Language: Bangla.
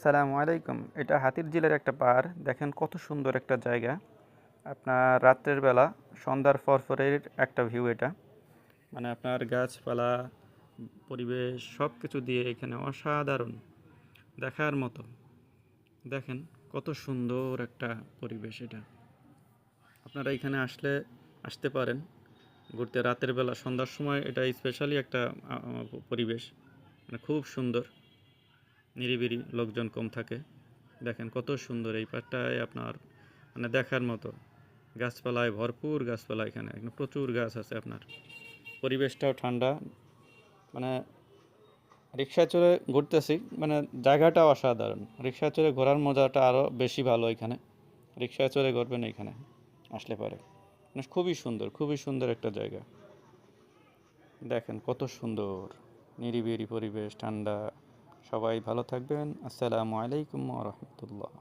সালামু আলাইকুম। এটা হাতিরঝিলের একটা পাহাড়। দেখেন কত সুন্দর একটা জায়গা। আপনার রাত্রের বেলা সন্ধ্যার পরপরের একটা ভিউ এটা। মানে আপনার গাছপালা, পরিবেশ সব কিছু দিয়ে এখানে অসাধারণ দেখার মতো। দেখেন কত সুন্দর একটা পরিবেশ এটা। আপনারা এখানে আসতে পারেন ঘুরতে রাতের বেলা সন্ধ্যার সময়। এটা স্পেশালি একটা পরিবেশ, মানে খুব সুন্দর, নিরিবিলি, লোকজন কম থাকে। দেখেন কত সুন্দর এই পার্কটায় আপনার, মানে দেখার মতো। গাছপালায় ভরপুর, গাছপালা এখানে প্রচুর গাছ আছে আপনার। পরিবেশটাও ঠান্ডা। মানে রিক্সায় চড়ে ঘুরতেছি, মানে জায়গাটা অসাধারণ। রিক্সায় চড়ে ঘোরার মজাটা আরও বেশি ভালো এখানে। রিক্সায় চড়ে ঘুরবেন এখানে আসলে পরে, মানে খুবই সুন্দর একটা জায়গা। দেখেন কত সুন্দর নিরিবিলি পরিবেশ, ঠান্ডা। সবাই ভালো থাকবেন। আসসালামু আলাইকুম ওয়া রাহমাতুল্লাহ।